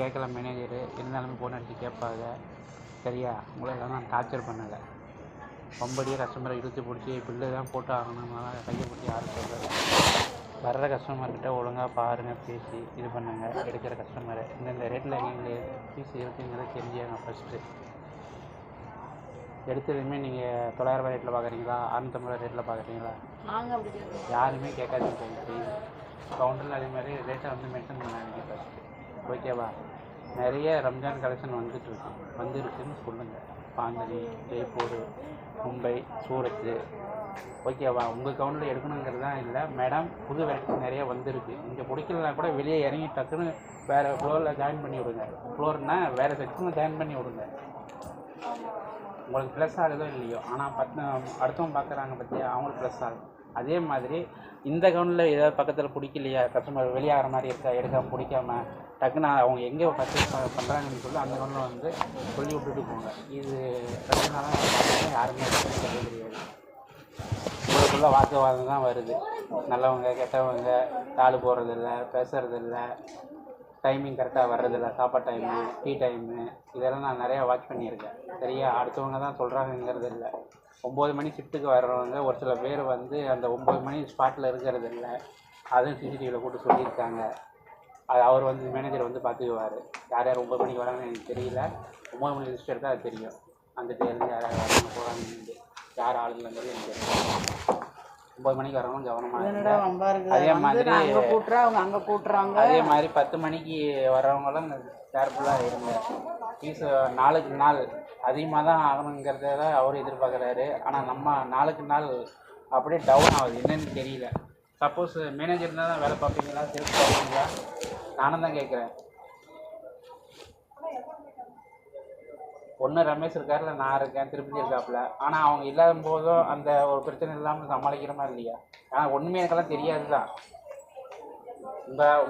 கேட்கல மேனேஜரு, இருந்தாலும் ஃபோன் அடித்து கேட்பாங்க. சரியா, உங்களை எல்லாம் நான் டார்ச்சர் பண்ணலை. ரொம்படியே கஸ்டமரை இழுத்து பிடிச்சி பில்லு தான் போட்டு ஆகணும்னா கையை பிடிச்சி யாரும் சொல்கிறது. வர்ற கஸ்டமர்கிட்ட ஒழுங்காக பாருங்கள், பேசி இது பண்ணுங்கள். எடுக்கிற கஸ்டமரை இந்தந்த ரேட்டில் எங்களுக்கு ஃபீஸ் இருக்குங்கிறத தெரிஞ்சுங்க. ஃபஸ்ட்டு எடுத்ததுமே நீங்கள் 900 ரேட்டில் பார்க்குறீங்களா, 650 ரேட்டில் பார்க்குறீங்களா, யாருமே கேட்காதீங்க. கவுண்டரில் அதே மாதிரி ரேட்டை வந்து மென்ஷன் பண்ணாதீங்க ஃபஸ்ட்டு. ஓகேவா? நிறைய ரம்ஜான் கலெக்ஷன் வந்துருக்குன்னு சொல்லுங்கள். பாந்தனி, ஜெய்ப்பூர், மும்பை, சூரத்து. ஓகேவா? உங்கள் கவுண்டரில் எடுக்கணுங்கிறது தான் இல்லை மேடம். புது வெரைட்டிஸ் நிறைய வந்திருக்கு. இங்கே பிடிக்கலனா கூட வெளியே இறங்கி டக்குன்னு வேறு ஃப்ளோரில் ஜாயின் பண்ணி விடுங்க. ஃப்ளோர்னால் வேறு செக்ஷனில் ஜாயின் பண்ணி விடுங்க. உங்களுக்கு ப்ளஸ் ஆகுதோ இல்லையோ, ஆனால் அடுத்தவங்க பார்க்குறாங்க பற்றியா, அவங்களுக்கு ப்ளஸ் ஆகும். அதே மாதிரி இந்த கவுண்டில் ஏதாவது பக்கத்தில் பிடிக்கலையா, கஸ்டமர் வெளியாகிற மாதிரி இருக்கா, எடுக்காமல் பிடிக்காம டக்குன்னு அவங்க எங்கே பர்ச்சேஸ் பண்ணுறாங்கன்னு சொல்லி அந்த கவுண்டில் வந்து சொல்லி விட்டுட்டு போங்க. இது 2 நாளாக பார்த்தீங்கன்னா யாருமே சொல்ல தெரியாது. உங்களுக்குள்ள வாக்குவாதம் தான் வருது. நல்லவங்க கெட்டவங்க, தாள் போடுறதில்ல, பேசுகிறதில்ல, டைமிங் கரெக்டாக வர்றதில்ல, சாப்பாடு டைமு, டீ டைமு, இதெல்லாம் நான் நிறையா வாட்ச் பண்ணியிருக்கேன். சரியா? அடுத்தவங்க தான் சொல்கிறாங்கங்கிறது இல்லை. 9 மணி ஷிஃப்ட்டுக்கு வர்றவங்க ஒரு சில பேர் வந்து அந்த 9 மணி ஸ்பாட்டில் இருக்கிறது இல்லை. அதுவும் சிசிடிவியில் போட்டு சொல்லியிருக்காங்க. அது அவர் வந்து மேனேஜர் வந்து பார்த்துக்குவார். யார் யார் 9 மணிக்கு வராங்கன்னு எனக்கு தெரியல. 9 மணி லிஸ்ட் எடுத்தால் அது தெரியும். அந்த டேலேருந்து யார் யார் வராங்க போகிறாங்க, யார் ஆளுங்கிறது எனக்கு தெரியும். 9 மணிக்கு வரவங்க கவனமாக. அதே மாதிரி அதே மாதிரி 10 மணிக்கு வர்றவங்களும் கேர்ஃபுல்லாக இருங்க. ஃபீஸு நாளுக்கு நாள் அதிகமாக தான் ஆகணுங்கிறத தான் அவர் எதிர்பார்க்குறாரு. ஆனால் நம்ம நாளுக்கு நாள் அப்படியே டவுன் ஆகுது. என்னன்னு தெரியல. சப்போஸ் மேனேஜர் தான் வேலை பார்ப்பீங்களா, சேல்ஸ் பார்ப்பீங்களா? நானும் தான் கேட்குறேன். ஒன்று ரமேஷ் இருக்கார்ல, நான் இருக்கேன், திருப்பதி இருக்காப்புல. ஆனால் அவங்க இல்லாத போதும் அந்த ஒரு பிரச்சனை இல்லாமல் சமாளிக்கிறமா இல்லையா? ஆனால் ஒன்றுமே எனக்கெல்லாம் தெரியாது தான்.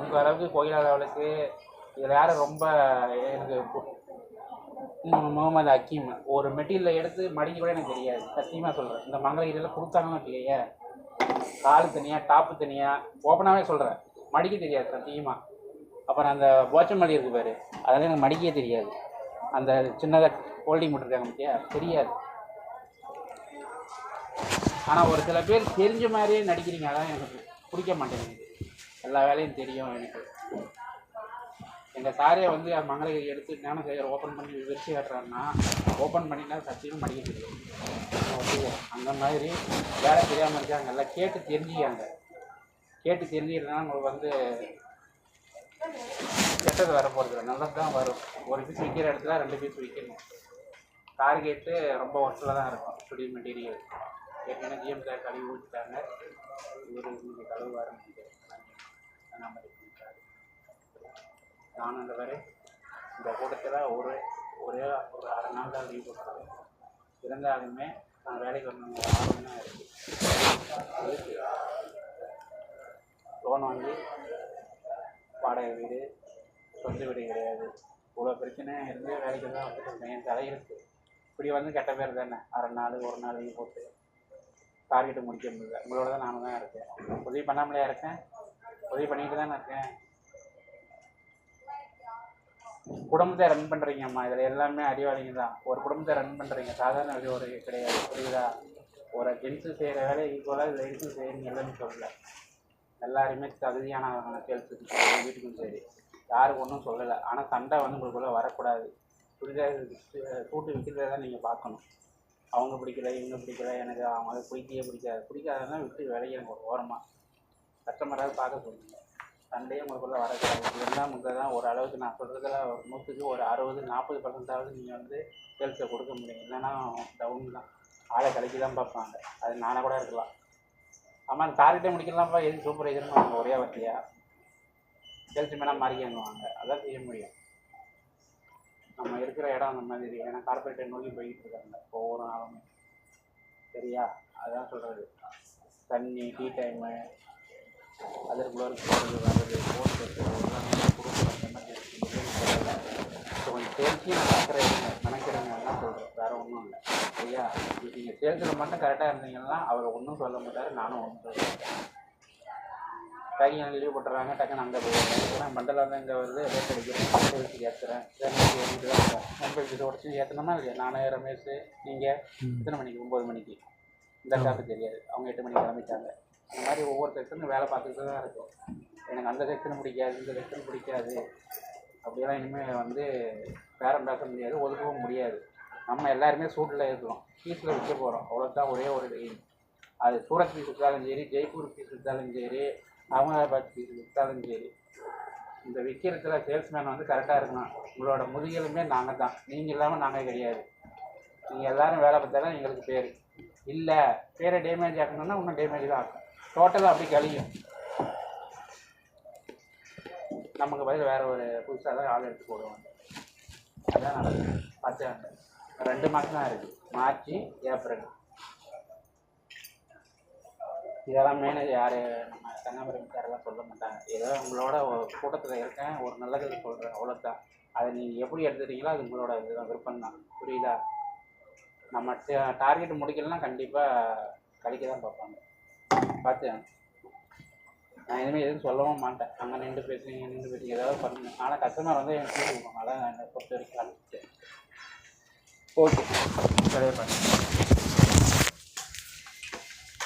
உங்கள் அளவுக்கு கோயில் அளவுக்கு இதில் யாரும் ரொம்ப எனக்கு முகமது ஹக்கீம் ஒரு மெட்டீரியலை எடுத்து மடிக்க கூட எனக்கு தெரியாது. சத்தியமாக சொல்கிறேன். இந்த மங்களகிரியில் கொடுத்தாங்கன்னு வச்சுக்கோங்க, காலு தனியாக டாப்பு தனியாக ஓப்பனாகவே சொல்கிறேன், மடிக்க தெரியாது சத்தியமாக. அப்புறம் அந்த போச்சமல்லி இருக்குது பாரு, அதெல்லாம் எனக்கு மடிக்கவே தெரியாது. அந்த சின்னதாக ஹோல்டிங் போட்டிருக்காங்க பற்றியா, தெரியாது. ஆனால் ஒரு சில பேர் தெரிஞ்ச மாதிரியே நடிக்கிறீங்க, அதான் எனக்கு பிடிக்க மாட்டேங்குது. எல்லா வேலையும் தெரியும் எனக்கு. எங்கள் சாரியை வந்து மங்களகிரி எடுத்து ஞானசேகர் ஓப்பன் பண்ணி விரிச்சு காட்டுறாருன்னா, ஓப்பன் பண்ணினா சத்தியமாக மடிக்க தெரியும். ஓகே, அந்த மாதிரி வேலை தெரியாமல் இருக்காங்க. எல்லாம் கேட்டு தெரிஞ்சுக்காங்க. கேட்டு தெரிஞ்சுக்கிறதுனா உங்களுக்கு வந்து கெட்டது வர போகிறது, நல்லது தான் வரும். ஒரு பீஸ் விற்கிற இடத்துல 2 பீஸ் விற்கணும். டார்கெட்டு ரொம்ப ஒர்க்கில் தான் இருக்கும். ஸ்டுடியோ மெட்டீரியல் ஏற்கனவே ஜிஎம் சார் கழுவி ஊற்றிட்டாங்க. இவர் இன்னைக்கு கழுவாரு அந்த மாதிரி பண்ணிட்டாரு. நானும் அந்த வரை இந்த கூட்டத்தில் ஒரே ஒரு அரை நாள் தான் லீவ் போட்டுருவேன். இருந்தாலுமே நான் வேலைக்கு வரணும் ஆர்வம்னா இருக்குது. லோன் வாங்கி வாடகை வீடு, சொந்த வீடு கிடையாது. இவ்வளோ பிரச்சனை இருந்து வேலைக்கு தான் வந்துட்டு என் தலையிருக்கு. இப்படி வந்து கெட்ட பேர் தானே. அரை நாள் ஒரு நாள் லீவ் போட்டு டார்கெட்டு முடிக்க முடியல. உங்களோட தான் நானும் தான் இருக்கேன். உதவி பண்ணாமலையா இருக்கேன்? உதவி பண்ணிட்டு தானே இருக்கேன். குடும்பத்தை ரன் பண்ணுறீங்கம்மா. இதில் எல்லாமே அறிவாளிங்க தான். ஒரு குடும்பத்தை ரன் பண்ணுறீங்க, சாதாரண ஒரு கிடையாது. புரியுதா? ஒரு ஜென்ஸு செய்கிற வேலையை ஈக்குவலாக லேடிஸும் செய்யணும் இல்லைன்னு சொல்லலை. எல்லாருமே தகுதியானவங்க, சேல்ஸுக்கும் சரி, வீட்டுக்கும் சரி, யாருக்கு ஒன்றும் சொல்லலை. ஆனால் சண்டை வந்து உங்களுக்குள்ளே வரக்கூடாது. சுடிதார் சூட்டு விற்கிறத தான் நீங்கள் பார்க்கணும். அவங்க பிடிக்கல, இவங்க பிடிக்கல, எனக்கு அவங்க பிடிக்காதுன்னா விட்டு வேலையை எனக்கு ஒரு ஓரமாக கஸ்டமராக பார்க்க சொல்லுங்கள். சண்டையே உங்களுக்குள்ளே வரக்கூடாது. இதெல்லாம் முந்தைய தான் ஓரளவுக்கு நான் சொல்கிறதுல 100க்கு ஒரு 60-40% நீங்கள் வந்து சேல்ஸை கொடுக்க முடியும். இல்லைன்னா டவுன் தான், ஆளை கலைக்கு தான் பார்ப்பாங்க. அது நானாக கூட இருக்கலாம். ஆமாம், அந்த டார்கெட்டை முடிக்கலாம்ப்பா, எதுக்கு சூப்பர்வைசர்னு வாங்க ஒரே வார்த்தையா சேல்ஸ் மேனாக மாறிக்கணுவாங்க. அதான் செய்ய முடியும். நம்ம இருக்கிற இடம் அந்த மாதிரி. ஏன்னா கார்பரேட்டை நோக்கி போய்கிட்டு இருக்காங்க ஒவ்வொரு நாளுமே. சரியா? அதுதான் சொல்கிறது. தண்ணி, டீ டைமு, அதற்குள்ளே போகிறது வர்றது, ஃபோன் பேசுறது, எல்லாமே குடும்பம் எமர்ஜென்சி ஸோ கொஞ்சம் சேல்ஸையும் நினைக்கிறேங்க தான் சொல்கிறேன். வேறு ஒன்றும் இல்லை. சரியா? நீங்கள் சேல்ஸில் மட்டும் கரெக்டாக இருந்தீங்கன்னா அவர் ஒன்றும் சொல்ல மாட்டார், நானும் ஒன்றும் சொல்ல மாட்டேன். டக்குன்னு லீவ் போட்டுறாங்க, டக்குன்னு அங்கே போயிடுறாங்க. மண்டலம் தான் இங்கே வருது, ரேட் அடிக்கிறேன், சேல்ஸுக்கு ஏற்றுறேன், ஏற்றிட்டு தான் இருக்கேன். மொபைல் ஃபீஸ் உடச்சி ஏற்றணுமா இல்லையா? நானே ரமேஷ், நீங்கள் எத்தனை மணிக்கு? 9 மணிக்கு. இந்த ஸ்டாஃபு தெரியாது, அவங்க 8 மணிக்கு கிளம்பிட்டாங்க. அந்த மாதிரி ஒவ்வொரு செக்ஷனும் வேலை பார்த்துக்கிட்டு தான் இருக்கும். எனக்கு அந்த செக்ஷன் பிடிக்காது, இந்த செக்ஷன் பிடிக்காது அப்படியெல்லாம் இனிமேல் வந்து பேரம் பேச முடியாது, ஒதுக்கவும் முடியாது. நம்ம எல்லாருமே சூட்டில் இருக்கிறோம், ஃபீஸில் விற்க போகிறோம், அவ்வளோதான் ஒரே ஒரு எய்ம். அது சூரத் ஃபீஸ் விற்றாலும் சரி, ஜெய்ப்பூர் ஃபீஸ் விற்றாலும் சரி, அகமதாபாத் ஃபீஸ் விற்றாலும் சரி, இந்த விற்கிறதுல சேல்ஸ்மேன் வந்து கரெக்டாக இருக்கணும். உங்களோட முதுகெலுமே நாங்கள் தான், நீங்கள் இல்லாமல் நாங்கள் கிடையாது. நீங்கள் எல்லோரும் வேலை பார்த்தாலும் எங்களுக்கு பேர் இல்லை. பேரை டேமேஜ் ஆக்கணும்னா இன்னும் டேமேஜ் தான் ஆகும், டோட்டலாக அப்படி கழியும். நமக்கு பதில் வேறு ஒரு புதுசாக தான் ஆள் எடுத்து போடுவாங்க. அதுதான் நடக்குது. பார்த்து 2 மாதம் தான் இருக்குது, மார்ச் ஏப்ரல். இதெல்லாம் மேனேஜர் யார், நம்ம கண்ணாமரம்காரெல்லாம் சொல்ல மாட்டாங்க. ஏதோ உங்களோட ஒரு கூட்டத்தில் இருக்கேன், ஒரு நல்லது சொல்கிறேன், அவ்வளோதான். அதை நீங்கள் எப்படி எடுத்துட்டீங்களோ அது உங்களோட இதுதான், விருப்பம் தான். புரியுதா? நம்ம டார்கெட் முடிக்கலன்னா கண்டிப்பாக கழிக்க தான் பார்ப்பாங்க. பார்த்து நான் இனிமேல் எதுவும் சொல்லவும் மாட்டேன். அங்கே நின்று பேசுறீங்க, நின்று பேசுறீங்க, ஏதாவது பண்ணுங்க. ஆனால் கஸ்டமர் வந்து எனக்கு ஃபீல் கொடுப்பாங்க. அதான் என்னை பொறுத்த வரைக்கும் அனுப்பிச்சேன். ஓகே, சரியா பண்ணி